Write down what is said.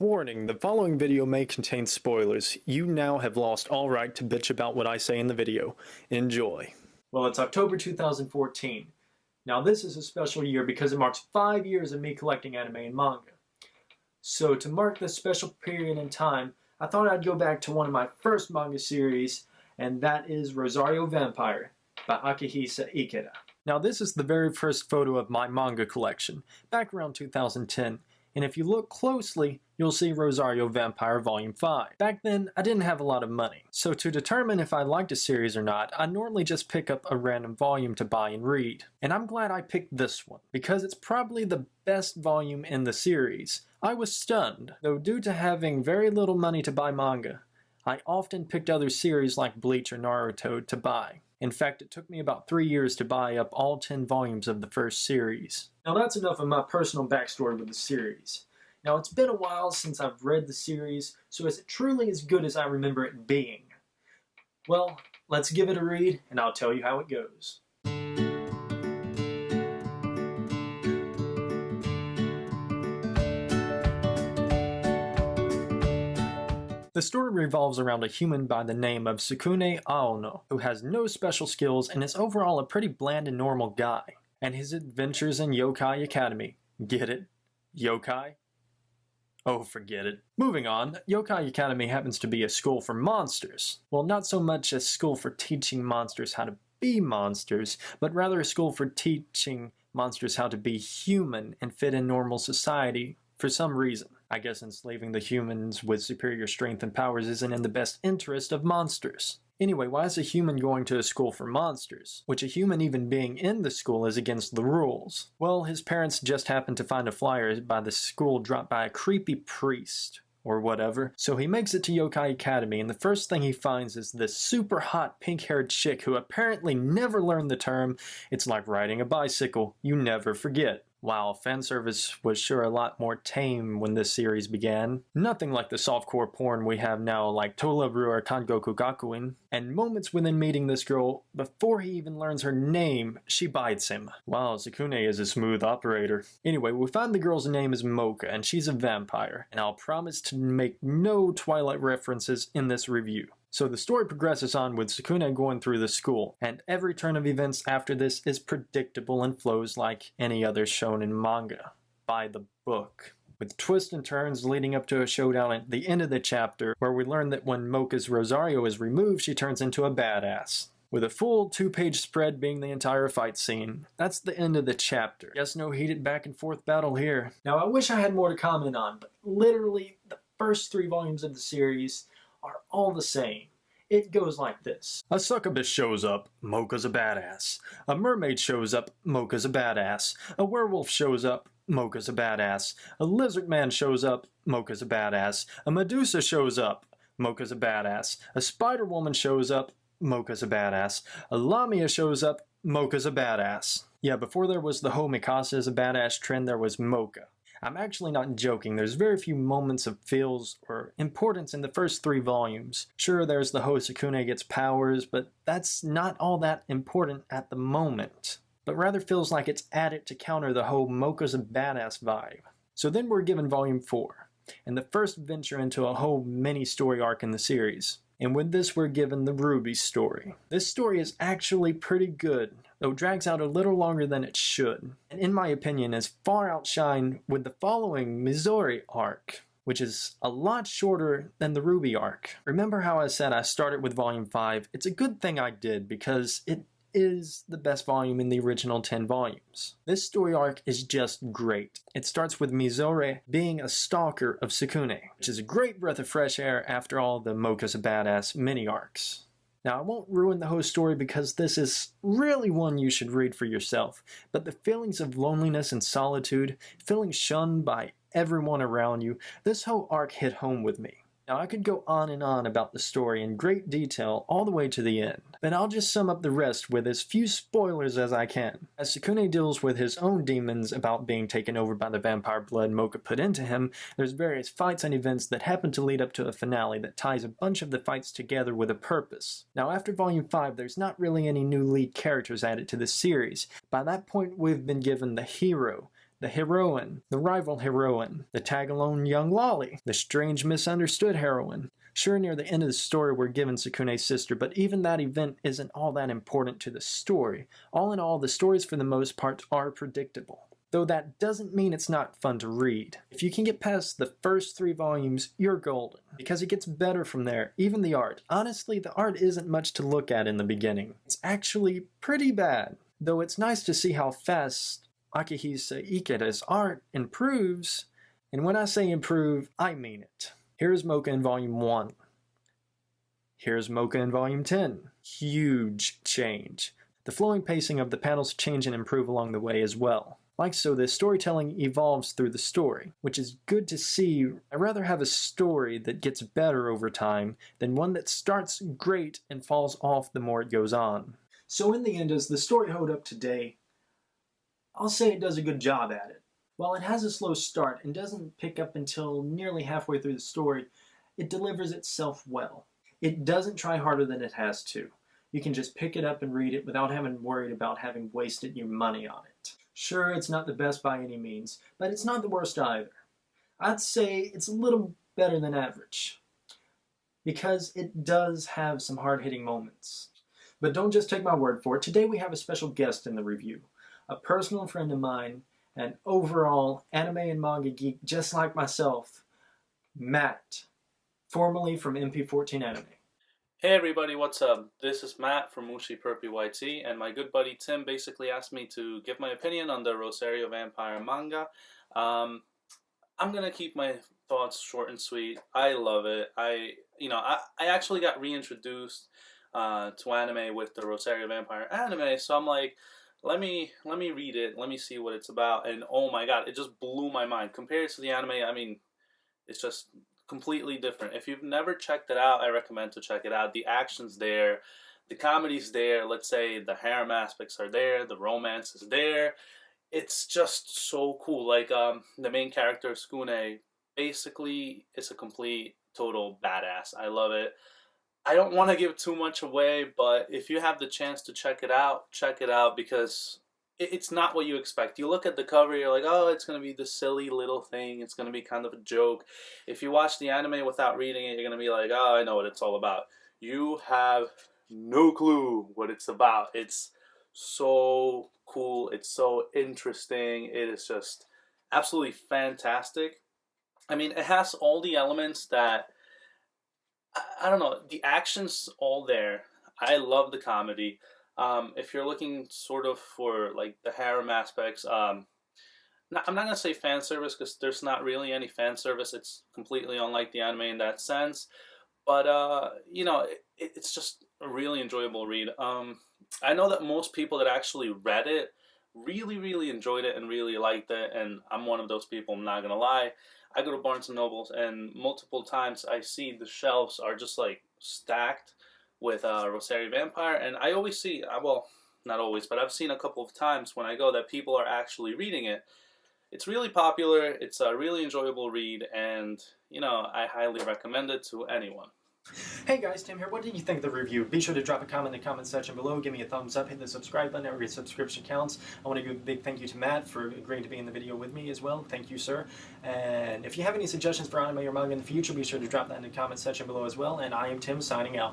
Warning, the following video may contain spoilers. You now have lost all right to bitch about what I say in the video. Enjoy. Well, it's October 2014. Now this is a special year because it marks 5 years of me collecting anime and manga. So to mark this special period in time, I thought I'd go back to one of my first manga series, and that is Rosario Vampire by Akihisa Ikeda. Now this is the very first photo of my manga collection, back around 2010. And if you look closely, you'll see Rosario Vampire Volume 5. Back then, I didn't have a lot of money, so to determine if I liked a series or not, I normally just pick up a random volume to buy and read. And I'm glad I picked this one, because it's probably the best volume in the series. I was stunned, though due to having very little money to buy manga, I often picked other series like Bleach or Naruto to buy. In fact, it took me about 3 years to buy up all 10 volumes of the first series. Now that's enough of my personal backstory with the series. Now it's been a while since I've read the series, so is it truly as good as I remember it being? Well, let's give it a read, and I'll tell you how it goes. The story revolves around a human by the name of Sukune Aono, who has no special skills and is overall a pretty bland and normal guy. And his adventures in Yokai Academy. Get it? Yokai? Oh, forget it. Moving on, Yokai Academy happens to be a school for monsters. Well, not so much a school for teaching monsters how to be monsters, but rather a school for teaching monsters how to be human and fit in normal society for some reason. I guess enslaving the humans with superior strength and powers isn't in the best interest of monsters. Anyway, why is a human going to a school for monsters? Which a human even being in the school is against the rules. Well, his parents just happened to find a flyer by the school dropped by a creepy priest, or whatever. So he makes it to Yokai Academy, and the first thing he finds is this super hot pink-haired chick who apparently never learned the term, "It's like riding a bicycle, you never forget." Wow, fanservice was sure a lot more tame when this series began. Nothing like the softcore porn we have now like Tolaru or Kangoku Gakuin. And moments within meeting this girl, before he even learns her name, she bites him. Wow, Sukune is a smooth operator. Anyway, we find the girl's name is Mocha, and she's a vampire. And I'll promise to make no Twilight references in this review. So the story progresses on with Sukune going through the school, and every turn of events after this is predictable and flows like any other shown in manga, by the book. With twists and turns leading up to a showdown at the end of the chapter, where we learn that when Mocha's Rosario is removed, she turns into a badass. With a full 2-page spread being the entire fight scene. That's the end of the chapter. Guess no heated back and forth battle here. Now I wish I had more to comment on, but literally the first 3 volumes of the series are all the same. It goes like this. A succubus shows up, Mocha's a badass. A mermaid shows up, Mocha's a badass. A werewolf shows up, Mocha's a badass. A lizard man shows up, Mocha's a badass. A Medusa shows up, Mocha's a badass. A spider woman shows up, Mocha's a badass. A Lamia shows up, Mocha's a badass. Yeah, before there was the whole Mikasa is a badass trend, there was Mocha. I'm actually not joking, there's very few moments of feels or importance in the first 3 volumes. Sure, there's the whole Sukune gets powers, but that's not all that important at the moment. But rather feels like it's added to counter the whole Mocha's a badass vibe. So then we're given volume 4, and the first venture into a whole mini story arc in the series. And with this we're given the Ruby story. This story is actually pretty good, though drags out a little longer than it should, and in my opinion is far outshined with the following Mizori arc, which is a lot shorter than the Ruby arc. Remember how I said I started with volume 5? It's a good thing I did, because it is the best volume in the original 10 volumes. This story arc is just great. It starts with Mizore being a stalker of Sukune, which is a great breath of fresh air after all the Mocha's a badass mini arcs. Now I won't ruin the whole story because this is really one you should read for yourself, but the feelings of loneliness and solitude, feeling shunned by everyone around you, this whole arc hit home with me. Now I could go on and on about the story in great detail all the way to the end, but I'll just sum up the rest with as few spoilers as I can. As Sukune deals with his own demons about being taken over by the vampire blood Mocha put into him, there's various fights and events that happen to lead up to a finale that ties a bunch of the fights together with a purpose. Now after volume 5 there's not really any new lead characters added to the series. By that point we've been given the hero, the heroine, the rival heroine, the tag-alone young lolly, the strange misunderstood heroine. Sure, near the end of the story we're given Sukune's sister, but even that event isn't all that important to the story. All in all, the stories for the most part are predictable. Though that doesn't mean it's not fun to read. If you can get past the first 3 volumes, you're golden. Because it gets better from there, even the art. Honestly, the art isn't much to look at in the beginning. It's actually pretty bad. Though it's nice to see how fast Akihisa Ikeda's art improves. And when I say improve, I mean it. Here's Mocha in Volume 1. Here's Mocha in Volume 10. Huge change. The flowing pacing of the panels change and improve along the way as well. Like so, the storytelling evolves through the story, which is good to see. I'd rather have a story that gets better over time than one that starts great and falls off the more it goes on. So in the end, does the story hold up today? I'll say it does a good job at it. While it has a slow start and doesn't pick up until nearly halfway through the story, it delivers itself well. It doesn't try harder than it has to. You can just pick it up and read it without having worried about having wasted your money on it. Sure, it's not the best by any means, but it's not the worst either. I'd say it's a little better than average, because it does have some hard-hitting moments. But don't just take my word for it. Today we have a special guest in the review, a personal friend of mine, an overall anime and manga geek just like myself, Matt, formerly from MP14 Anime. Hey everybody, what's up? This is Matt from Mushi Perpy YT, and my good buddy Tim basically asked me to give my opinion on the Rosario vampire manga. I'm gonna keep my thoughts short and sweet. I love it. I actually got reintroduced to anime with the Rosario vampire anime, so I'm like, let me read it, let me see what it's about, and oh my god, it just blew my mind. Compared to the anime, I mean, it's just completely different. If you've never checked it out, I recommend to check it out. The action's there, the comedy's there, let's say the harem aspects are there, the romance is there. It's just so cool. Like the main character, Sukune, basically is a complete, total badass. I love it. I don't want to give too much away, but if you have the chance to check it out because it's not what you expect. You look at the cover, you're like, oh, it's going to be this silly little thing. It's going to be kind of a joke. If you watch the anime without reading it, you're going to be like, oh, I know what it's all about. You have no clue what it's about. It's so cool. It's so interesting. It is just absolutely fantastic. I mean, it has all the elements that, I don't know, the action's all there. I love the comedy. If you're looking sort of for like the harem aspects, I'm not gonna say fan service because there's not really any fan service. It's completely unlike the anime in that sense. But it's just a really enjoyable read. I know that most people that actually read it really enjoyed it and really liked it, and I'm one of those people. I'm not gonna lie. I go to Barnes and Nobles, and multiple times I see the shelves are just like stacked with Rosario Vampire, and I always see, well, not always, but I've seen a couple of times when I go that people are actually reading it. It's really popular, it's a really enjoyable read, and, I highly recommend it to anyone. Hey guys, Tim here. What did you think of the review? Be sure to drop a comment in the comment section below. Give me a thumbs up, hit the subscribe button. Every subscription counts. I want to give a big thank you to Matt for agreeing to be in the video with me as well. Thank you, sir. And if you have any suggestions for anime or manga in the future, be sure to drop that in the comment section below as well. And I am Tim, signing out.